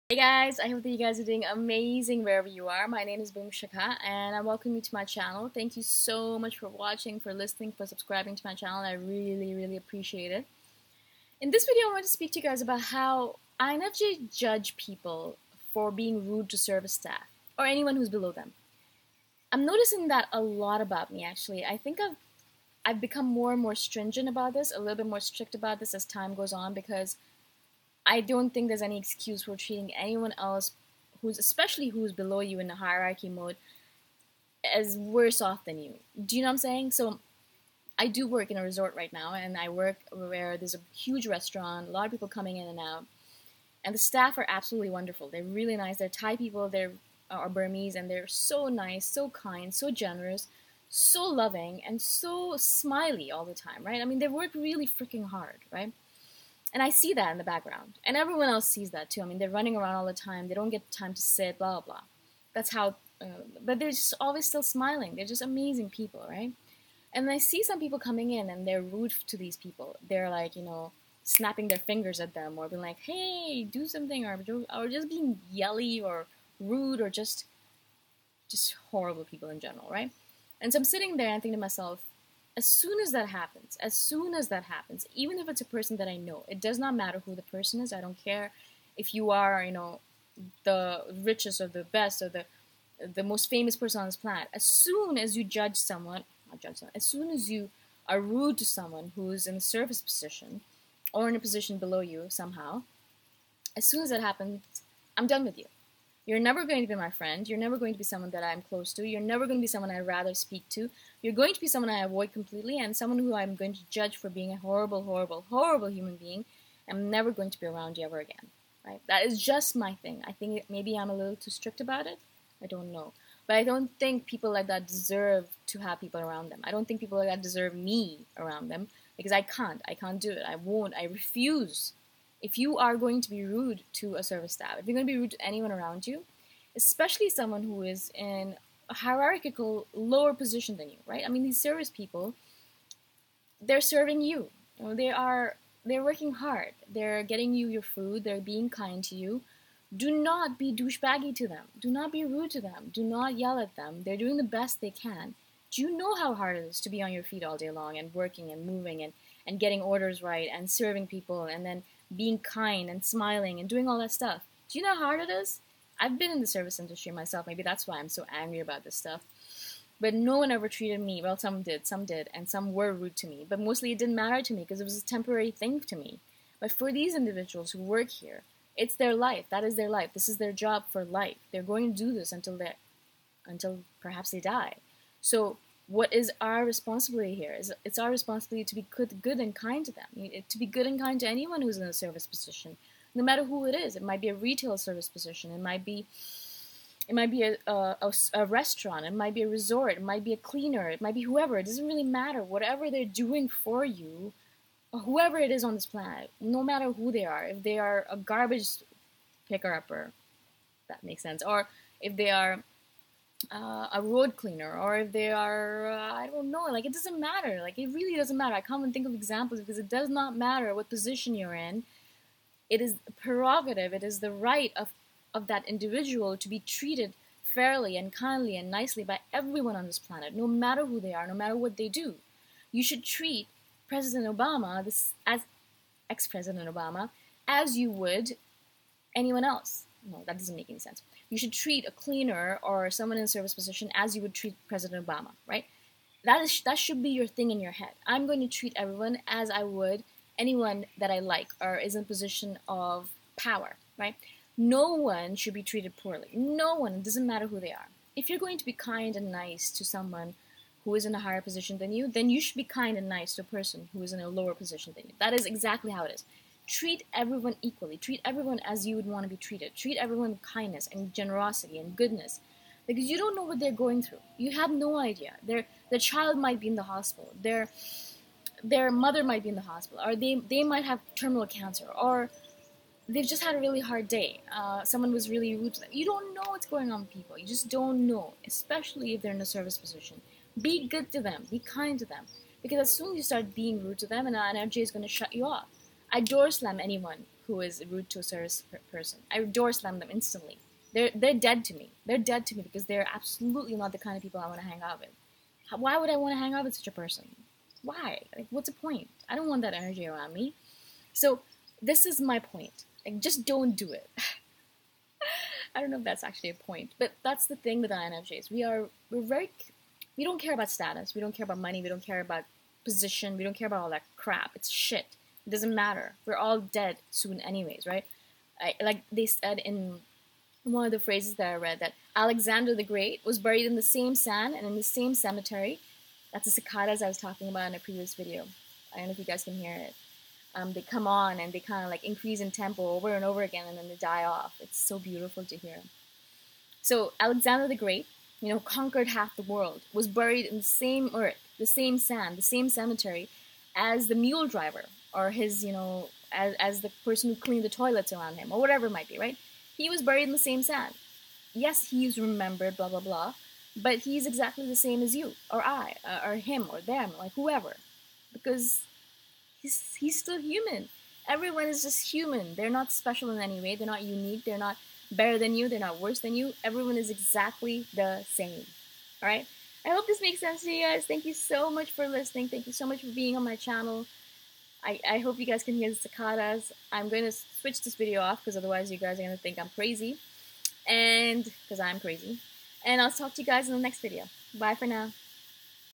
Hey guys, I hope that you guys are doing amazing wherever you are. My name is Shikha and I welcome you to my channel. Thank you so much for watching, for listening, for subscribing to my channel. I really appreciate it. In this video, I want to speak to you guys about how INFJ judge people for being rude to service staff or anyone who's below them. I'm noticing that a lot about me actually. I think I've become more and more stringent about this, a little bit more strict about this as time goes on because I don't think there's any excuse for treating anyone else especially who's below you in the hierarchy mode as worse off than you. Do you know what I'm saying? So I do work in a resort right now, and I work where there's a huge restaurant, a lot of people coming in and out, and the staff are absolutely wonderful. They're really nice. They're Thai people, they're Burmese, and they're so nice, so kind, so generous, so loving, and so smiley all the time, right? I mean, they work really freaking hard, right? And I see that in the background. And everyone else sees that too. I mean, they're running around all the time. They don't get time to sit, blah, blah, blah. That's how, but they're just always still smiling. They're just amazing people, right? And I see some people coming in and they're rude to these people. They're like, snapping their fingers at them or being like, hey, do something, or just being yelly or rude or just horrible people in general, right? And so I'm sitting there and thinking to myself, as soon as that happens, even if it's a person that I know, it does not matter who the person is. I don't care if you are, the richest or the best or the most famous person on this planet. As soon as you as soon as you are rude to someone who's in a service position or in a position below you somehow, as soon as that happens, I'm done with you. You're never going to be my friend. You're never going to be someone that I'm close to. You're never going to be someone I'd rather speak to. You're going to be someone I avoid completely and someone who I'm going to judge for being a horrible human being. I'm never going to be around you ever again. Right? That is just my thing. I think maybe I'm a little too strict about it. I don't know. But I don't think people like that deserve to have people around them. I don't think people like that deserve me around them because I can't. I can't do it. I won't. I refuse. If you are going to be rude to a service staff, if you're going to be rude to anyone around you, especially someone who is in a hierarchical lower position than you, right? I mean, these service people, they're serving you. They're working hard. They're getting you your food. They're being kind to you. Do not be douchebaggy to them. Do not be rude to them. Do not yell at them. They're doing the best they can. Do you know how hard it is to be on your feet all day long and working and moving and getting orders right and serving people and then being kind and smiling and doing all that stuff? Do you know how hard it is? I've been in the service industry myself. Maybe that's why I'm so angry about this stuff. But no one ever treated me. Well, some did, and some were rude to me. But mostly it didn't matter to me because it was a temporary thing to me. But for these individuals who work here, it's their life. That is their life. This is their job for life. They're going to do this until perhaps they die. So what is our responsibility here? It's our responsibility to be good and kind to them. To be good and kind to anyone who's in a service position, no matter who it is. It might be a retail service position. It might be a restaurant. It might be a resort. It might be a cleaner. It might be whoever. It doesn't really matter. Whatever they're doing for you, or whoever it is on this planet, no matter who they are, if they are a garbage picker-upper, that makes sense, or if they are a road cleaner, or if they are, I don't know, like, it doesn't matter. Like, it really doesn't matter. I can't even think of examples because it does not matter what position you're in. It is prerogative, it is the right of that individual to be treated fairly and kindly and nicely by everyone on this planet, no matter who they are, no matter what they do. You should treat President Obama, as ex-President Obama, as you would anyone else. No, that doesn't make any sense. You should treat a cleaner or someone in a service position as you would treat President Obama, right? That should be your thing in your head. I'm going to treat everyone as I would anyone that I like or is in a position of power, right? No one should be treated poorly. No one. It doesn't matter who they are. If you're going to be kind and nice to someone who is in a higher position than you, then you should be kind and nice to a person who is in a lower position than you. That is exactly how it is. Treat everyone equally. Treat everyone as you would want to be treated. Treat everyone with kindness and generosity and goodness. Because you don't know what they're going through. You have no idea. Their child might be in the hospital. Their mother might be in the hospital. Or they might have terminal cancer. Or they've just had a really hard day. Someone was really rude to them. You don't know what's going on with people. You just don't know. Especially if they're in a service position. Be good to them. Be kind to them. Because as soon as you start being rude to them, an INFJ is going to shut you off. I door slam anyone who is rude to a service person. I door slam them instantly. They're dead to me. They're dead to me because they're absolutely not the kind of people I want to hang out with. Why would I want to hang out with such a person? Why? Like, what's the point? I don't want that energy around me. So this is my point. Like, just don't do it. I don't know if that's actually a point, but that's the thing with INFJs. We don't care about status. We don't care about money. We don't care about position. We don't care about all that crap. It's shit. It doesn't matter. We're all dead soon anyways, right? Like they said in one of the phrases that I read, that Alexander the Great was buried in the same sand and in the same cemetery. That's the cicadas I was talking about in a previous video. I don't know if you guys can hear it. They come on and they kind of like increase in tempo over and over again, and then they die off. It's so beautiful to hear. So Alexander the Great, conquered half the world, was buried in the same earth, the same sand, the same cemetery as the mule driver, or his, as the person who cleaned the toilets around him, or whatever it might be, right? He was buried in the same sand. Yes, he's remembered, blah, blah, blah, but he's exactly the same as you, or I, or him, or them, like whoever, because he's still human. Everyone is just human. They're not special in any way. They're not unique. They're not better than you. They're not worse than you. Everyone is exactly the same. All right? I hope this makes sense to you guys. Thank you so much for listening. Thank you so much for being on my channel. I hope you guys can hear the cicadas. I'm going to switch this video off because otherwise you guys are going to think I'm crazy. And because I'm crazy. And I'll talk to you guys in the next video. Bye for now.